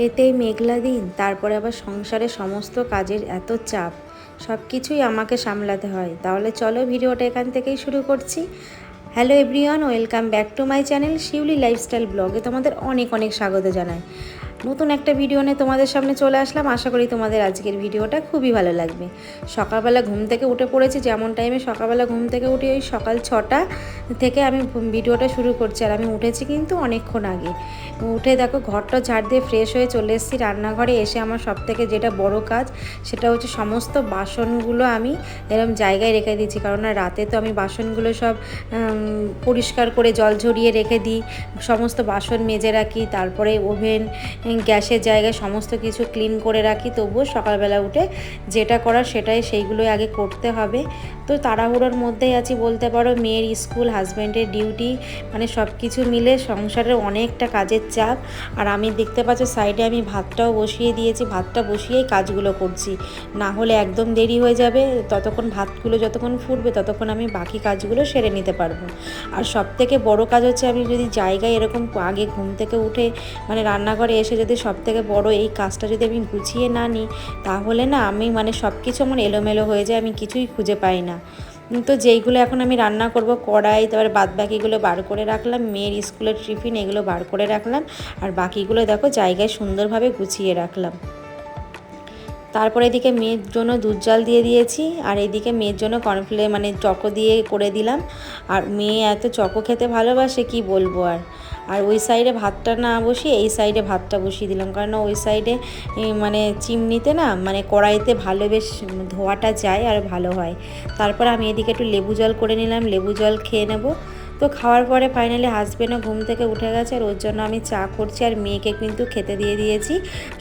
এতেই মেঘলা দিন, তারপরে আবার সংসারের সমস্ত কাজের এত চাপ, সব কিছুই আমাকে সামলাতে হয়। তাহলে চলো ভিডিওটা এখান থেকেই শুরু করছি। Hello everyone, welcome back to my channel Shiuli lifestyle ব্লগে তোমাদের অনেক অনেক স্বাগত জানাই। নতুন একটা ভিডিও নিয়ে তোমাদের সামনে চলে আসলাম। আশা করি তোমাদের আজকের ভিডিওটা খুবই ভালো লাগবে। সকালবেলা ঘুম থেকে উঠে পড়েছি, যেমন টাইমে সকালবেলা ঘুম থেকে উঠে ওই সকাল 6টা থেকে আমি ভিডিওটা শুরু করছি। আর আমি উঠেছি কিন্তু অনেকক্ষণ আগে। উঠে দেখো ঘরটা ঝাড় দিয়ে ফ্রেশ হয়ে চলে এসেছি রান্নাঘরে। এসে আমার সবথেকে যেটা বড় কাজ সেটা হচ্ছে সমস্ত বাসনগুলো আমি এরকম জায়গায় রেখে দিচ্ছি, কারণ রাতে তো আমি বাসনগুলো সব পরিষ্কার করে জল ঝরিয়ে রেখে দিই, সমস্ত বাসন মেজে রাখি, তারপরে ওভেন গ্যাসের জায়গায় সমস্ত কিছু ক্লিন করে রাখি। তবুও সকালবেলা উঠে যেটা করার সেইগুলোই আগে করতে হবে। তো তাড়াহুড়োর মধ্যেই আছি বলতে পারো। মেয়ের স্কুল, হাজব্যান্ডের ডিউটি, মানে সব কিছু মিলে সংসারের অনেকটা কাজের চাপ। আর আমি দেখতে পাচ্ছি সাইডে আমি ভাতটাও বসিয়ে দিয়েছি, ভাতটা বসিয়েই কাজগুলো করছি, না হলে একদম দেরি হয়ে যাবে। ততক্ষণ ভাতগুলো যতক্ষণ ফুটবে ততক্ষণ আমি বাকি কাজগুলো সেরে নিতে পারবো। আর সবথেকে বড় কাজ হচ্ছে আমি যদি জায়গায় এরকম আগে ঘুম থেকে উঠে মানে রান্নাঘরে এসে যদি সবথেকে বড় এই কাজটা যদি আমি গুছিয়ে না নিই, তাহলে না আমি মানে সব কিছু আমার এলোমেলো হয়ে যায়, আমি কিছুই খুঁজে পাই না। তো যেইগুলো এখন আমি রান্না করব, কড়াই, তারপরে বাদবাকিগুলো বার করে রাখলাম, মেয়ের স্কুলের টিফিন এগুলো বার করে রাখলাম, আর বাকিগুলো দেখো জায়গায় সুন্দরভাবে গুছিয়ে রাখলাম। তারপরে এদিকে মেয়ের জন্য দুধ জাল দিয়ে দিয়েছি, আর এদিকে মেয়ের জন্য মানে চকো দিয়ে করে দিলাম। আর মেয়ে এত চকো খেতে ভালোবাসে কি বলবো। আর ওই সাইডে ভাতটা না বসিয়ে এই সাইডে ভাতটা বসিয়ে দিলাম, কারণ ওই সাইডে মানে চিমনিতে না মানে কড়াইতে ভালো বেশ ধোয়াটা যায় আর ভালো হয়। তারপর আমি এদিকে একটু লেবু জল করে নিলাম, লেবু জল খেয়ে নেবো। তো খাওয়ার পরে ফাইনালি হাজব্যান্ডও ঘুম থেকে উঠে গেছে, আর ওর জন্য আমি চা করছি, আর মেয়েকে কিন্তু খেতে দিয়ে দিয়েছি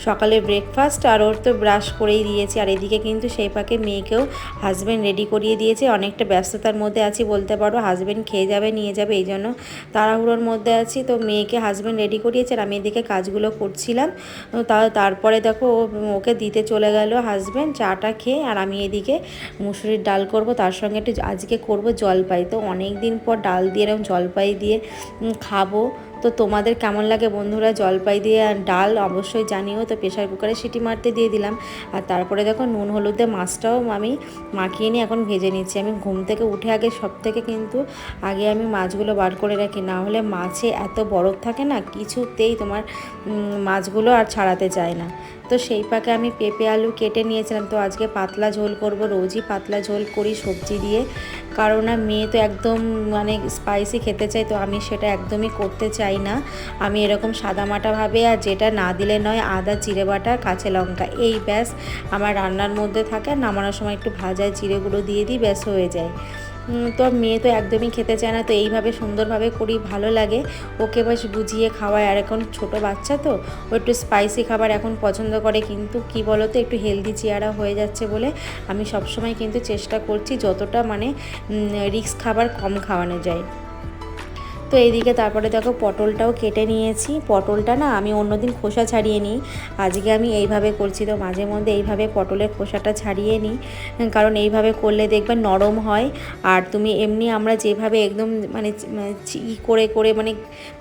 সকালে ব্রেকফাস্ট, আর ওর তো ব্রাশ করেই দিয়েছি। আর এদিকে কিন্তু সেই পাকে মেয়েকেও হাজব্যান্ড রেডি করিয়ে দিয়েছে। অনেকটা ব্যস্ততার মধ্যে আছি বলতে পারো, হাজব্যান্ড খেয়ে যাবে নিয়ে যাবে, এই জন্য তাড়াহুড়োর মধ্যে আছি। তো মেয়েকে হাজব্যান্ড রেডি করিয়েছে, আর আমি এদিকে কাজগুলো করছিলাম। তারপরে দেখো ওকে দিতে চলে গেল হাজব্যান্ড চাটা খেয়ে। আর আমি এদিকে মুসুরির ডাল করব, তার সঙ্গে একটু আজকে করব জলপাই। তো অনেক দিন পর ডাল দিয়ে এরকম জলপাই দিয়ে খাবো। তো তোমাদের কেমন লাগে বন্ধুরা জলপাই দিয়ে আর ডাল অবশ্যই জানিও। তো প্রেশার কুকারে সিটি মারতে দিয়ে দিলাম। আর তারপরে দেখো নুন হলুদে মাছটাও আমি মাখিয়ে নিয়ে এখন ভেজে নিচ্ছি। আমি ঘুম থেকে উঠে আগে সব থেকে কিন্তু আগে আমি মাছগুলো বার করে রাখি, না হলে মাছে এত বরফ থাকে না, কিছুতেই তোমার মাছগুলো আর ছাড়াতে চায় না। তো সেই পাকে আমি পেঁপে আলু কেটে নিয়েছিলাম। তো আজকে পাতলা ঝোল করব, রোজই পাতলা ঝোল করি সবজি দিয়ে, কারণ মেয়ে তো একদম মানে স্পাইসি খেতে চাই, তো আমি সেটা একদমই করতে চাই না। আমি এরকম সাদামাটাভাবে, আর যেটা না দিলে নয়, আদা, জিরে বাটা, কাঁচা লঙ্কা, এই ব্যাস আমার রান্নার মধ্যে থাকে। আর নামানোর সময় একটু ভাজা জিরে গুঁড়ো দিয়ে দিই, ব্যাস হয়ে যায়। তো মেয়ে তো একদমই খেতে চায় না, তো এইভাবে সুন্দরভাবে করি, ভালো লাগে ওকে বেশ বুঝিয়ে খাওয়ায়। আর এখন ছোটো বাচ্চা তো ও একটু স্পাইসি খাবার এখন পছন্দ করে, কিন্তু কি বলো তো একটু হেলদি চেহারা হয়ে যাচ্ছে বলে আমি সবসময় কিন্তু চেষ্টা করছি যতটা মানে রিস্ক খাবার কম খাওয়ানো যায়। তো এইদিকে তারপরে দেখো পটলটাও কেটে নিয়েছি। পটলটা না আমি অন্যদিন খোসা ছাড়িয়ে নিই, আজকে আমি এইভাবে করছি। তো মাঝে মধ্যে এইভাবে পটলের খোসাটা ছাড়িয়ে নিই, কারণ এইভাবে করলে দেখবে নরম হয়। আর তুমি এমনি আমরা যেভাবে একদম মানে করে করে মানে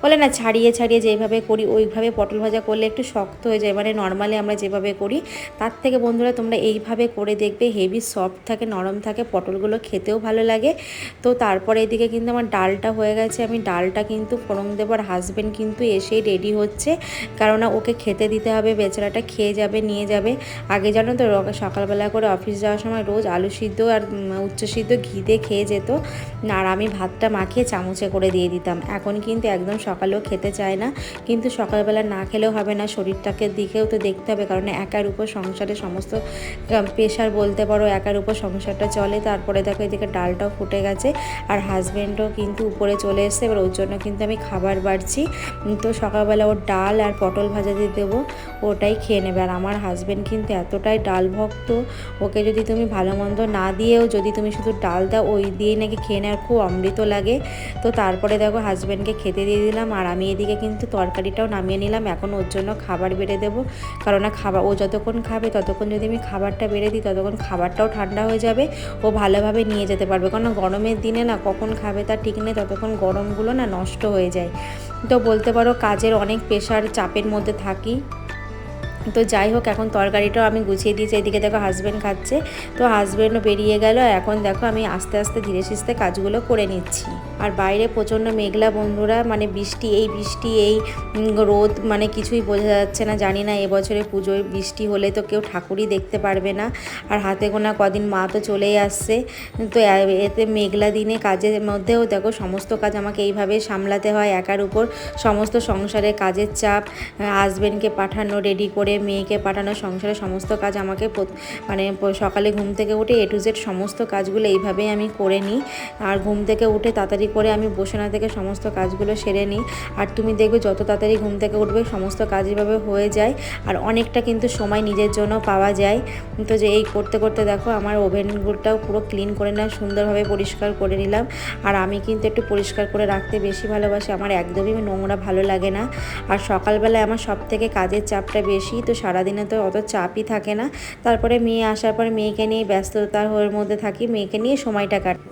বলে না ছাড়িয়ে ছাড়িয়ে যেভাবে করি, ওইভাবে পটল ভাজা করলে একটু শক্ত হয়ে যায়, মানে নর্মালি আমরা যেভাবে করি তার থেকে বন্ধুরা তোমরা এইভাবে করে দেখবে, হেভি সফট থাকে, নরম থাকে, পটলগুলো খেতেও ভালো লাগে। তো তারপরে এদিকে কিন্তু আমার ডালটা হয়ে গেছে, আমি ডালটা কিন্তু ফোড়ন দেবো। আর হাজব্যান্ড কিন্তু এসেই রেডি হচ্ছে, কারণ ওকে খেতে দিতে হবে, বেচারাটা খেয়ে যাবে নিয়ে যাবে। আগে জানো তো সকালবেলা করে অফিস যাওয়ার সময় রোজ আলু সিদ্ধ আর উচ্চ সিদ্ধ ঘি দিয়ে খেয়ে যেত, আর আমি ভাতটা মাখিয়ে চামচে করে দিয়ে দিতাম। এখন কিন্তু একদম সকালেও খেতে চায় না, কিন্তু সকালবেলা না খেলেও হবে না, শরীরটাকে দিকেও তো দেখতে হবে, কারণ একার উপর সংসারে সমস্ত প্রেশার বলতে পারো, একার উপর সংসারটা চলে। তারপরে দেখো এদিকে ডালটাও ফুটে গেছে, আর হাজব্যান্ডও কিন্তু উপরে চলে এসছে, এবার ওর জন্য কিন্তু আমি খাবার বাড়ছি। তো সকালবেলা ওর ডাল আর পটল ভাজা দিয়ে দেবো, ওটাই খেয়ে নেবে। আর আমার হাজব্যান্ড কিন্তু এতটাই ডাল ভক্ত, ওকে যদি তুমি ভালো মন্দ না দিয়েও যদি তুমি শুধু ডাল দাও, ওই দিয়েই নাকি খেয়ে নেওয়ার খুব অমৃত লাগে। তো তারপরে দেখো হাজব্যান্ডকে খেতে দিয়ে দিলাম, আর আমি এদিকে কিন্তু তরকারিটাও নামিয়ে নিলাম। এখন ওর জন্য খাবার বেড়ে দেবো, কারণ খাবার ও যতক্ষণ খাবে ততক্ষণ যদি আমি খাবারটা বেড়ে দিই ততক্ষণ খাবারটাও ঠান্ডা হয়ে যাবে, ও ভালোভাবে নিয়ে যেতে পারবে। কারণ গরমের দিনে না কখন খাবে তার ঠিক নেই, ততক্ষণ গরমগুলো না নষ্ট হয়ে যায়। তো বলতে পারো কাজের অনেক প্রেশার চাপের মধ্যে থাকি। তো যাই হোক, এখন তরকারিটাও আমি গুছিয়ে দিয়েছি। এদিকে দেখো হাজব্যান্ড খাচ্ছে, তো হাজব্যান্ডও বেরিয়ে গেল। এখন দেখো আমি আস্তে আস্তে ধীরে সুস্থে কাজগুলো করে নিচ্ছি। আর বাইরে প্রচণ্ড মেঘলা বন্ধুরা, মানে বৃষ্টি এই রোদ, মানে কিছুই বোঝা যাচ্ছে না। জানি না এবছরে পুজোয় বৃষ্টি হলে তো কেউ ঠাকুরই দেখতে পারবে না। আর হাতে গোনা কদিন মা তো চলেই আসছে। তো এতে মেঘলা দিনে কাজের মধ্যেও দেখো সমস্ত কাজ আমাকে এইভাবে সামলাতে হয় একার উপর। সমস্ত সংসারের কাজের চাপ, হাজব্যান্ডকে পাঠানো, রেডি করে মেয়েকে পাঠানো, সংসারের সমস্ত কাজ আমাকে মানে সকালে ঘুম থেকে উঠে A to Z সমস্ত কাজগুলো এইভাবেই আমি করে নিই। আর ঘুম থেকে উঠে তাড়াতাড়ি করে আমি বসে না থেকে সমস্ত কাজগুলো সেরে নিই। আর তুমি দেখবে যত তাড়াতাড়ি ঘুম থেকে উঠবে সমস্ত কাজ এভাবে হয়ে যায়, আর অনেকটা কিন্তু সময় নিজের জন্য পাওয়া যায়। তো যে এই করতে করতে দেখো আমার ওভেনগুলোটাও পুরো ক্লিন করে নিলাম, সুন্দরভাবে পরিষ্কার করে নিলাম। আর আমি কিন্তু একটু পরিষ্কার করে রাখতে বেশি ভালোবাসি, আমার একদমই নোংরা ভালো লাগে না। আর সকালবেলায় আমার সব থেকে কাজের চাপটা বেশি, তো সারাদিনে তো অত চাপই থাকে না। তারপরে মেয়ে আসার পরে মেয়েকে নিয়ে ব্যস্ততার মধ্যে থাকি, মেয়েকে নিয়ে সময়টা কাটি।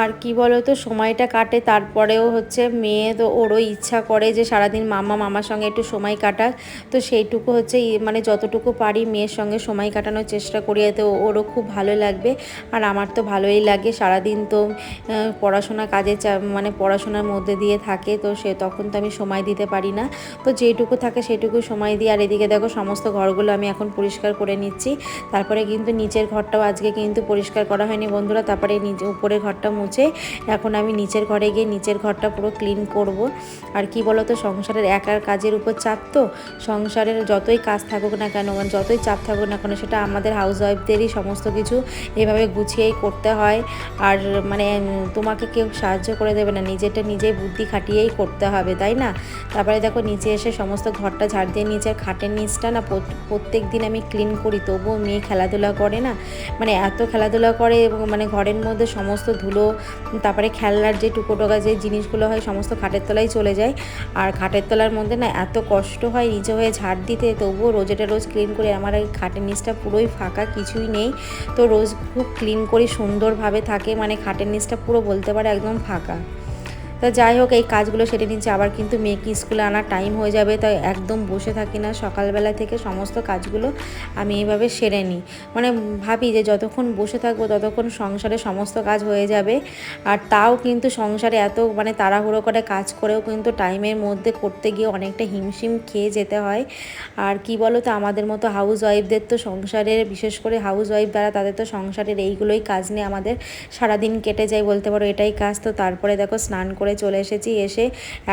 আর কি বলো তো, সময়টা কাটে, তারপরেও হচ্ছে মেয়ে তো ওরও ইচ্ছা করে যে সারাদিন মামার সঙ্গে একটু সময় কাটাক। তো সেইটুকু হচ্ছে মানে যতটুকু পারি মেয়ের সঙ্গে সময় কাটানোর চেষ্টা করি, এতে ওরও খুব ভালো লাগবে। আর আমার তো ভালোই লাগে। সারাদিন তো পড়াশোনা কাজে মানে পড়াশোনার মধ্যে দিয়ে থাকে, তো তখন তো আমি সময় দিতে পারি না। তো যেটুকু থাকে সেটুকু সময় দিই। আর এদিকে দেখো সমস্ত ঘরগুলো আমি এখন পরিষ্কার করে নিচ্ছি। তারপরে কিন্তু নিচের ঘরটাও আজকে কিন্তু পরিষ্কার করা হয়নি বন্ধুরা। তারপরে উপরের ঘরটা মুছে এখন আমি নিচের ঘরে গিয়ে নিচের ঘরটা পুরো ক্লিন করব। আর কি বলো তো, সংসারের একার কাজের উপর চাপ, তো সংসারের যতই কাজ থাকুক না কেন, মানে যতই চাপ থাকুক না কেন, সেটা আমাদের হাউস ওয়াইফদেরই সমস্ত কিছু এভাবে গুছিয়েই করতে হয়। আর মানে তোমাকে কেউ সাহায্য করে দেবে না, নিজেরটা নিজেই বুদ্ধি খাটিয়েই করতে হবে, তাই না? তারপরে দেখো নিচে এসে সমস্ত ঘরটা ঝাড় দিয়ে নিচে, খাটের নিচটা না প্রত্যেক দিন আমি ক্লিন করি, তবুও মেয়ে খেলাধুলা করে না, মানে এত খেলাধুলা করে, এবং মানে ঘরের মধ্যে সমস্ত ধুলো, তারপরে খেলনার যে টুকোটোকা যে জিনিসগুলো হয় সমস্ত খাটের তলায় চলে যায়। আর খাটের তলার মধ্যে না এত কষ্ট হয় নিচে হয়ে ঝাড় দিতে, তবুও রোজ ক্লিন করি। আমার এই খাটের নিচটা পুরোই ফাঁকা, কিছুই নেই, তো রোজ খুব ক্লিন করি, সুন্দরভাবে থাকে, মানে খাটের নিচটা পুরো বলতে পারে একদম ফাঁকা। তা যাই হোক, এই কাজগুলো সেরে নিচ্ছে। আবার কিন্তু মেয়েকে স্কুলে আনার টাইম হয়ে যাবে, তাই একদম বসে থাকি না, সকালবেলা থেকে সমস্ত কাজগুলো আমি এইভাবে সেরে নিই। মানে ভাবি যে যতক্ষণ বসে থাকবো ততক্ষণ সংসারে সমস্ত কাজ হয়ে যাবে। আর তাও কিন্তু সংসারে এত মানে তাড়াহুড়ো করে কাজ করেও কিন্তু টাইমের মধ্যে করতে গিয়ে অনেকটা হিমশিম খেয়ে যেতে হয়। আর কি বলো তো, আমাদের মতো হাউস ওয়াইফদের তো সংসারের, বিশেষ করে হাউস ওয়াইফ দ্বারা, তাদের তো সংসারের এইগুলোই কাজ নিয়ে আমাদের সারাদিন কেটে যায় বলতে পারো, এটাই কাজ। তো তারপরে দেখো স্নান করে চলে এসেছি, এসে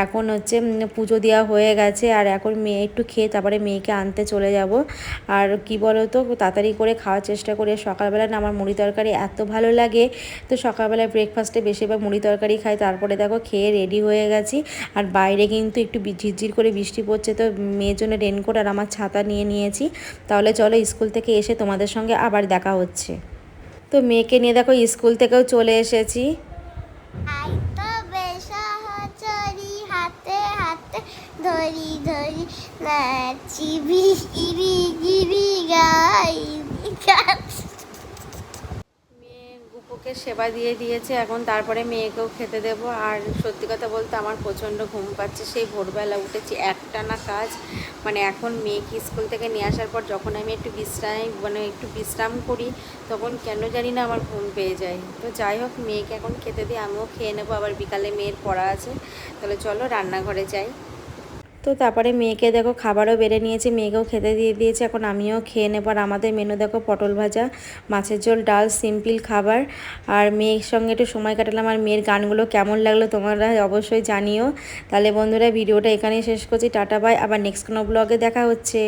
এখন হচ্ছে পুজো দেওয়া হয়ে গেছে। আর এখন মেয়ে একটু খেয়ে তারপরে মেয়েকে আনতে চলে যাব। আর কি বলো তো, তাড়াতাড়ি করে খাওয়ার চেষ্টা করি। সকালবেলা না আমার মুড়ি তরকারি এত ভালো লাগে, তো সকালবেলা ব্রেকফাস্টে বেশিরভাগ মুড়ি তরকারি খাই। তারপরে দেখো খেয়ে রেডি হয়ে গেছি। আর বাইরে কিন্তু একটু ঝিরঝির করে বৃষ্টি পড়ছে, তো মেয়ের জন্য রেনকোট আর আমার ছাতা নিয়ে নিয়েছি। তাহলে চলো স্কুল থেকে এসে তোমাদের সঙ্গে আবার দেখা হচ্ছে। তো মেয়েকে নিয়ে দেখো স্কুল থেকেও চলে এসেছি। ধরি ধরি নাচি বিগিরি গিরি গাই। মেয়ে গুপুকে সেবা দিয়ে দিয়েছে, এখন তারপরে মেয়েকেও খেতে দেব। আর সত্যি কথা বলতে আমার প্রচণ্ড ঘুম পাচ্ছে, সেই ভোরবেলা উঠেছি, একটানা কাজ। মানে এখন মেয়েকে স্কুল থেকে নিয়ে আসার পর যখন আমি একটু বিশ্রাম করি, তখন কেন জানি না আমার ঘুম পেয়ে যায়। তো যাই হোক, মেয়েকে এখন খেতে দিই, আমিও খেয়ে নেবো, আবার বিকালে মেয়ের পড়া আছে। তাহলে চলো রান্নাঘরে যাই। তো তারপরে মেয়েকে দেখো খাবারও বেড়ে নিয়েছি, মেয়েকেও খেতে দিয়ে দিয়েছি, এখন আমিও খেয়ে নেব। আর আমাদের মেনু দেখো পটল ভাজা, মাছের ঝোল, ডাল, সিম্পল খাবার। আর মেয়ের সঙ্গে একটু সময় কাটালাম। আর মেয়ের গানগুলো কেমন লাগলো তোমরা অবশ্যই জানিও। তাহলে বন্ধুরা ভিডিওটা এখানেই শেষ করছি, টাটা বাই, আবার নেক্সট কোনো ব্লগে দেখা হচ্ছে।